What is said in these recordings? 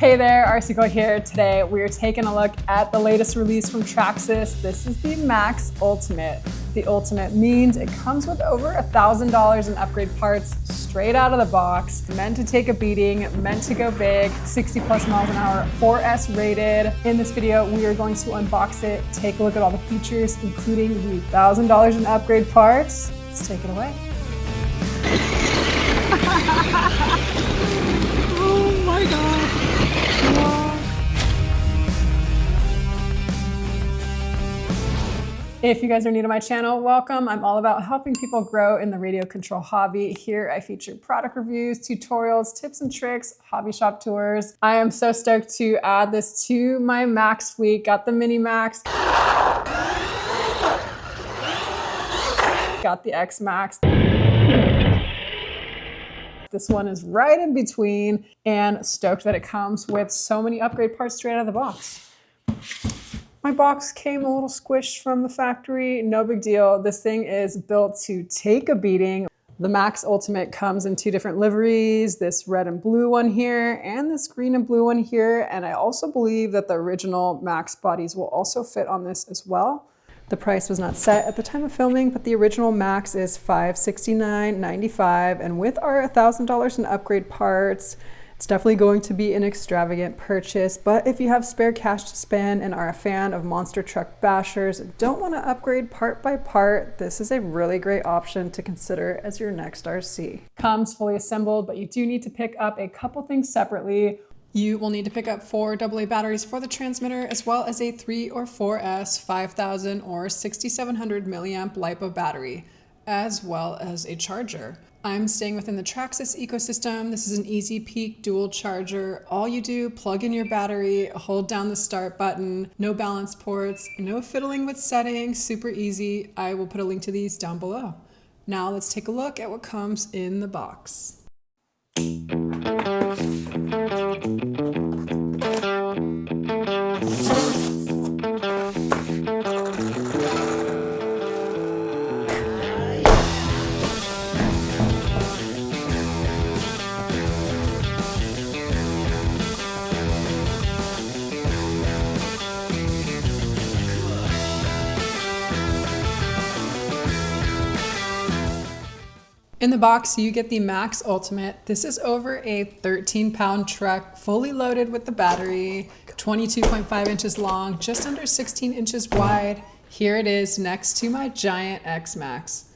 Hey there, RC Girl here. Today we are taking a look at the latest release from Traxxas. This is the Maxx Ultimate. The Ultimate means it comes with over $1,000 in upgrade parts straight out of the box, meant to take a beating, meant to go big, 60 plus miles an hour, 4S rated. In this video, we are going to unbox it, take a look at all the features, including the $1,000 in upgrade parts. Let's take it away. Oh my god. Wow. If you guys are new to my channel, welcome. I'm all about helping people grow in the radio control hobby. Here I feature product reviews, tutorials, tips and tricks, hobby shop tours. I am so stoked to add this to my Maxx fleet. Got the mini Maxx. Got the X Maxx. This one is right in between, and stoked that it comes with so many upgrade parts straight out of the box. My box came a little squished from the factory, no big deal. This thing is built to take a beating. The Maxx Ultimate comes in two different liveries, this red and blue one here, and this green and blue one here. And I also believe that the original Maxx bodies will also fit on this as well. The price was not set at the time of filming, but the original Maxx is $569.95, and with our $1,000 in upgrade parts, it's definitely going to be an extravagant purchase. But if you have spare cash to spend and are a fan of monster truck bashers, don't want to upgrade part by part, this is a really great option to consider as your next RC. Comes fully assembled, but you do need to pick up a couple things separately. You will need to pick up 4 AA batteries for the transmitter, as well as a 3 or 4S 5000 or 6700 milliamp LiPo battery, as well as a charger. I'm staying within the Traxxas ecosystem. This is an easy peak dual charger. All you do, plug in your battery, hold down the start button, no balance ports, no fiddling with settings, super easy. I will put a link to these down below. Now let's take a look at what comes in the box. In the box, you get the Maxx Ultimate. This is over a 13-pound truck, fully loaded with the battery, 22.5 inches long, just under 16 inches wide. Here it is next to my giant X Maxx.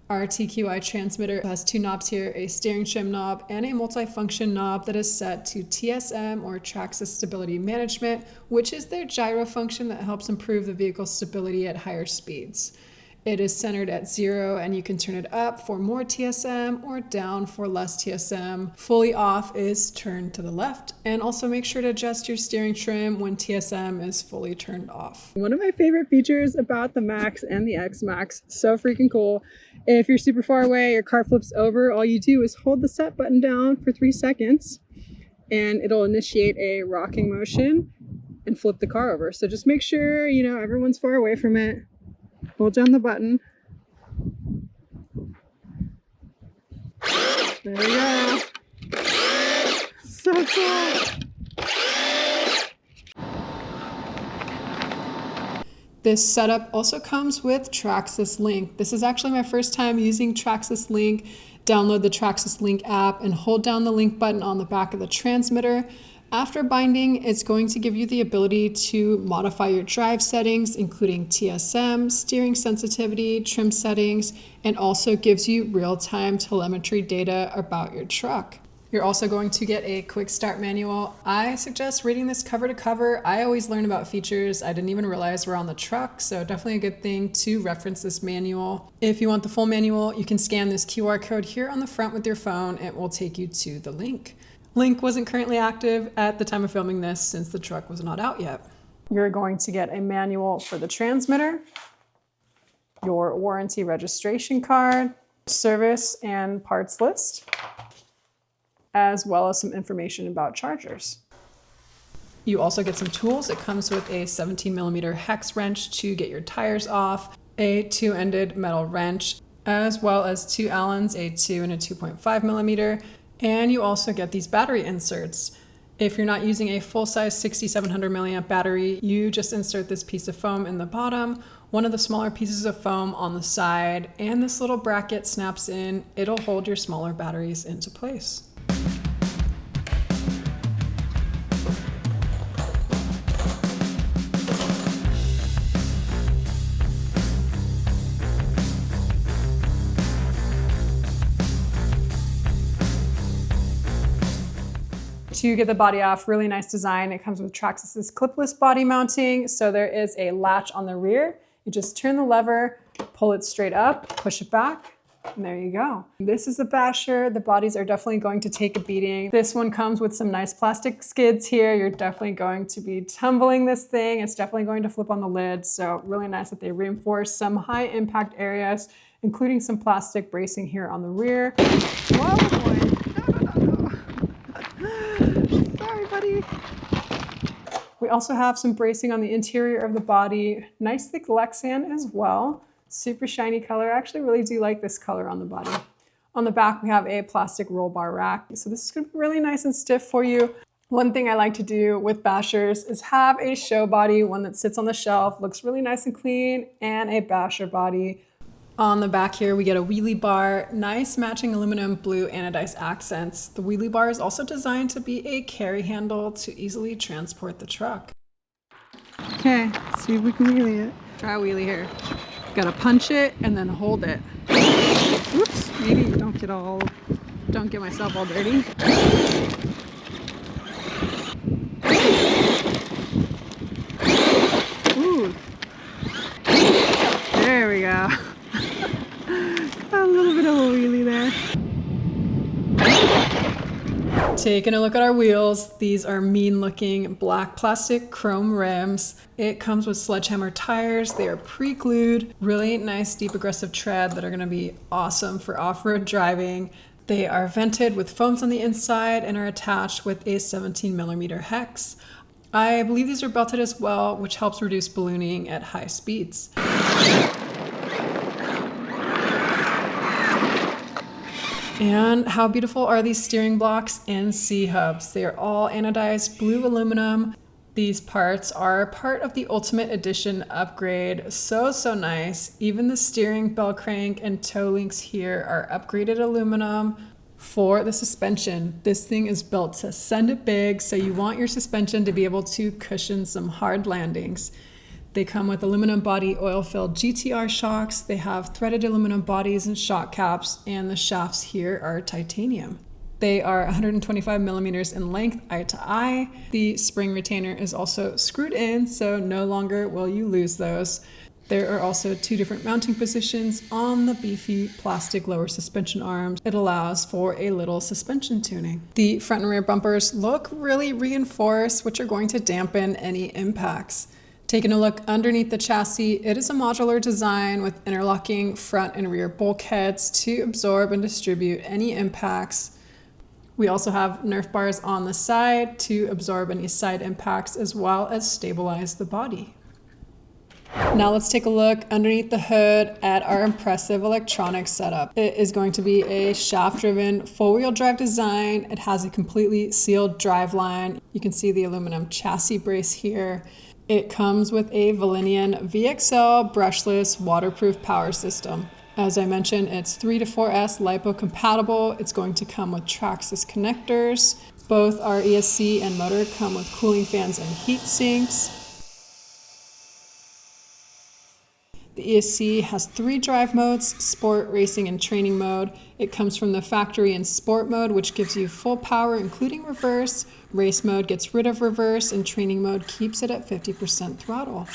Our TQI transmitter has 2 knobs here, a steering shim knob and a multifunction knob that is set to TSM or Traxxas Stability Management, which is their gyro function that helps improve the vehicle's stability at higher speeds. It is centered at 0, and you can turn it up for more TSM or down for less TSM. Fully off is turned to the left, and also make sure to adjust your steering trim when TSM is fully turned off. One of my favorite features about the Maxx and the X Maxx, so freaking cool. If you're super far away, your car flips over, all you do is hold the set button down for 3 seconds, and it'll initiate a rocking motion and flip the car over. So just make sure, everyone's far away from it. Hold down the button. There we go. So cool. This setup also comes with Traxxas Link. This is actually my first time using Traxxas Link. Download the Traxxas Link app and hold down the link button on the back of the transmitter. After binding, it's going to give you the ability to modify your drive settings, including TSM, steering sensitivity, trim settings, and also gives you real-time telemetry data about your truck. You're also going to get a quick start manual. I suggest reading this cover to cover. I always learn about features I didn't even realize were on the truck, so definitely a good thing to reference this manual. If you want the full manual, you can scan this QR code here on the front with your phone. It will take you to the link. Link wasn't currently active at the time of filming this since the truck was not out yet. You're going to get a manual for the transmitter, your warranty registration card, service and parts list, as well as some information about chargers. You also get some tools. It comes with a 17mm hex wrench to get your tires off, a 2-ended metal wrench, as well as 2 Allens, a 2 and a 2.5mm. And you also get these battery inserts. If you're not using a full-size 6700 milliamp battery, you just insert this piece of foam in the bottom, one of the smaller pieces of foam on the side, and this little bracket snaps in. It'll hold your smaller batteries into place. To get the body off, really nice design. It comes with Traxxas clipless body mounting. So there is a latch on the rear. You just turn the lever, pull it straight up, push it back, and there you go. This is a basher. The bodies are definitely going to take a beating. This one comes with some nice plastic skids here. You're definitely going to be tumbling this thing. It's definitely going to flip on the lid. So really nice that they reinforce some high impact areas, including some plastic bracing here on the rear. Whoa, boy. Sorry, buddy. We also have some bracing on the interior of the body. Nice thick Lexan as well. Super shiny color. I actually really do like this color on the body. On the back, we have a plastic roll bar rack. So this is going to be really nice and stiff for you. One thing I like to do with bashers is have a show body, one that sits on the shelf, looks really nice and clean, and a basher body. On the back here, we get a wheelie bar, nice matching aluminum blue anodized accents. The wheelie bar is also designed to be a carry handle to easily transport the truck. Okay, see if we can wheelie it. Try a wheelie here. Gotta punch it and then hold it. Oops, maybe don't get myself all dirty. Ooh. There we go. A little bit of a wheelie there. Taking a look at our wheels, these are mean looking black plastic chrome rims. It comes with sledgehammer tires. They are pre-glued, really nice deep aggressive tread that are gonna be awesome for off-road driving. They are vented with foams on the inside and are attached with a 17mm hex. I believe these are belted as well, which helps reduce ballooning at high speeds. And how beautiful are these steering blocks and C-hubs? They are all anodized blue aluminum. These parts are part of the Ultimate Edition upgrade. So nice. Even the steering bell crank and toe links here are upgraded aluminum. For the suspension, this thing is built to send it big, so you want your suspension to be able to cushion some hard landings. They come with aluminum body oil-filled GTR shocks. They have threaded aluminum bodies and shock caps, and the shafts here are titanium. They are 125mm in length, eye to eye. The spring retainer is also screwed in, so no longer will you lose those. There are also two different mounting positions on the beefy plastic lower suspension arms. It allows for a little suspension tuning. The front and rear bumpers look really reinforced, which are going to dampen any impacts. Taking a look underneath the chassis, it is a modular design with interlocking front and rear bulkheads to absorb and distribute any impacts. We also have Nerf bars on the side to absorb any side impacts as well as stabilize the body. Now let's take a look underneath the hood at our impressive electronic setup. It is going to be a shaft-driven four-wheel drive design. It has a completely sealed driveline. You can see the aluminum chassis brace here. It comes with a Valinian VXL brushless waterproof power system. As I mentioned, it's 3 to 4S LiPo compatible. It's going to come with Traxxas connectors. Both our ESC and motor come with cooling fans and heat sinks. The ESC has 3 drive modes: sport, racing, and training mode. It comes from the factory in sport mode, which gives you full power, including reverse. Race mode gets rid of reverse, and training mode keeps it at 50% throttle.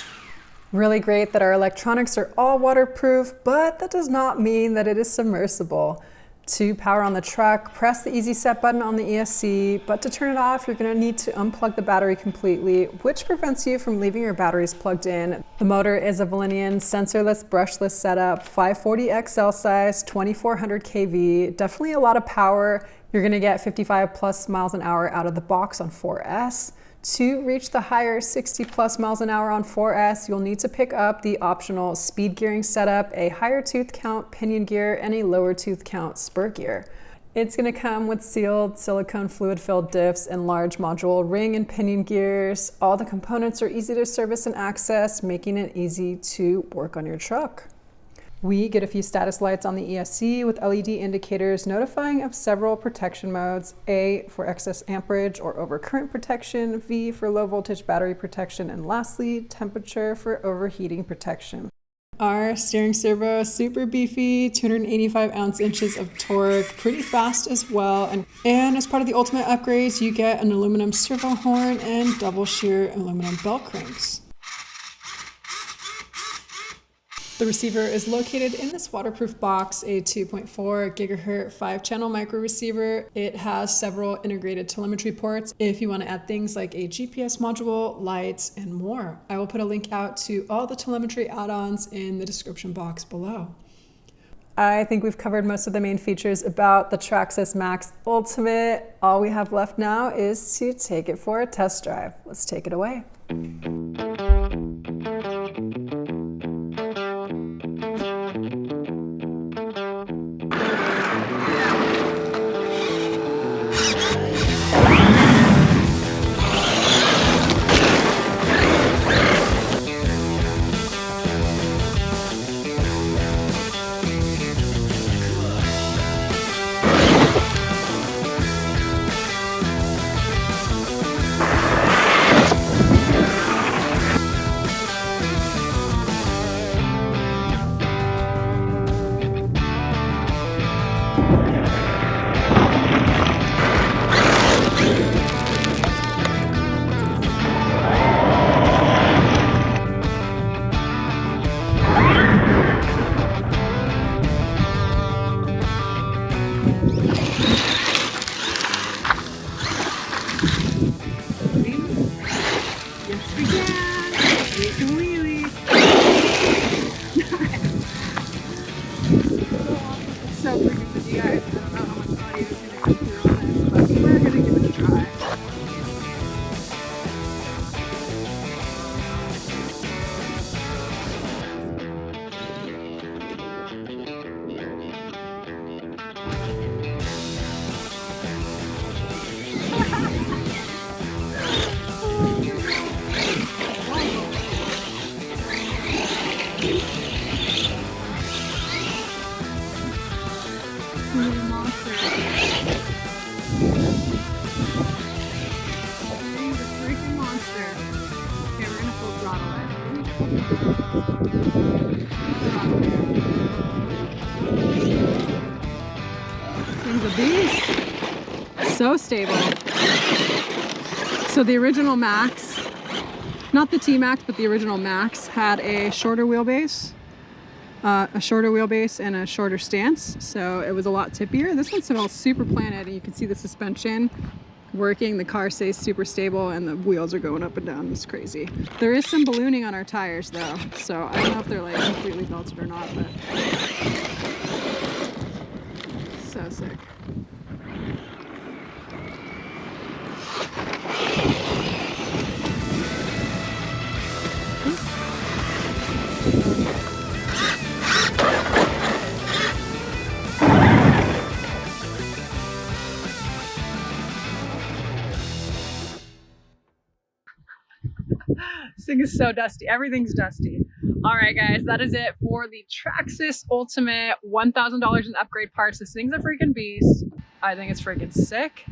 Really great that our electronics are all waterproof, but that does not mean that it is submersible. To power on the truck, press the easy set button on the ESC, but to turn it off, you're going to need to unplug the battery completely, which prevents you from leaving your batteries plugged in. The motor is a Valinian sensorless, brushless setup, 540 XL size, 2400 kV, definitely a lot of power. You're going to get 55 plus miles an hour out of the box on 4S. To reach the higher 60 plus miles an hour on 4S, you'll need to pick up the optional speed gearing setup, a higher tooth count pinion gear, and a lower tooth count spur gear. It's going to come with sealed silicone fluid-filled diffs and large module ring and pinion gears. All the components are easy to service and access, making it easy to work on your truck. We get a few status lights on the ESC with LED indicators notifying of several protection modes: A for excess amperage or overcurrent protection, V for low voltage battery protection, and lastly, temperature for overheating protection. Our steering servo is super beefy, 285 inches of torque, pretty fast as well. And as part of the ultimate upgrades, you get an aluminum servo horn and double shear aluminum bell cranks. The receiver is located in this waterproof box, a 2.4 gigahertz 5-channel micro receiver. It has several integrated telemetry ports if you want to add things like a GPS module, lights, and more. I will put a link out to all the telemetry add-ons in the description box below. I think we've covered most of the main features about the Traxxas Maxx Ultimate. All we have left now is to take it for a test drive. Let's take it away. So freaking busy, guys. I don't know how much audio is going to come through on this, but we're going to give it a try. Monster. He's a freaking monster. Okay, we're gonna full throttle it. This thing's a beast. So stable. So the original Maxx, not the T-Max, but the original Maxx had a shorter wheelbase. And a shorter stance, so it was a lot tippier. This one smells super planted, and you can see the suspension working. The car stays super stable, and the wheels are going up and down. It's crazy. There is some ballooning on our tires though, so I don't know if they're like completely belted or not, but so sick. This thing is so dusty. Everything's dusty. All right, guys, that is it for the Traxxas Ultimate. $1,000 in upgrade parts. This thing's a freaking beast. I think it's freaking sick.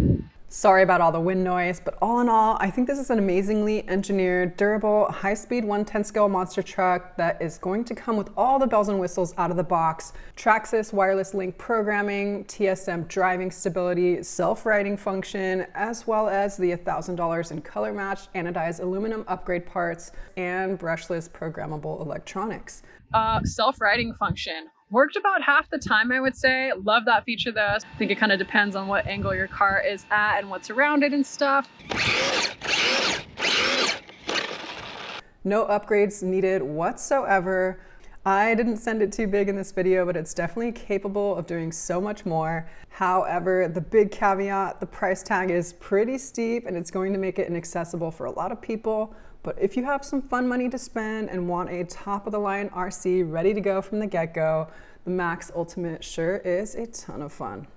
Sorry about all the wind noise, but all in all, I think this is an amazingly engineered, durable, high-speed 110 scale monster truck that is going to come with all the bells and whistles out of the box. Traxxas wireless link programming, TSM driving stability, self-riding function, as well as the $1,000 in color-matched anodized aluminum upgrade parts and brushless programmable electronics. Self-riding function. Worked about half the time, I would say. Love that feature though. I think it kind of depends on what angle your car is at and what's around it and stuff. No upgrades needed whatsoever. I didn't send it too big in this video, but it's definitely capable of doing so much more. However, the big caveat, the price tag is pretty steep and it's going to make it inaccessible for a lot of people. But if you have some fun money to spend and want a top-of-the-line RC ready to go from the get-go, the Maxx Ultimate sure is a ton of fun.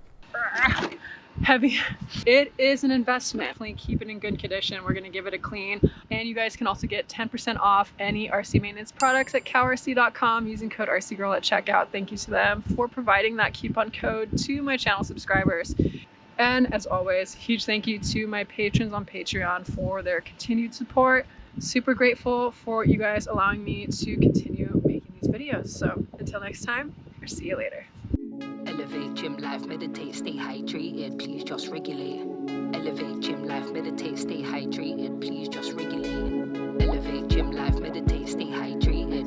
heavy. It is an investment. Definitely keep it in good condition. We're gonna give it a clean. And you guys can also get 10% off any RC maintenance products at cowrc.com using code RCGirl at checkout. Thank you to them for providing that coupon code to my channel subscribers. And as always, huge thank you to my patrons on Patreon for their continued support. Super grateful for you guys allowing me to continue making these videos. So until next time, I'll see you later. Elevate, gym life, meditate, stay hydrated, please just regulate. Elevate, gym life, meditate, stay hydrated, please just regulate. Elevate, gym life, meditate, stay hydrated.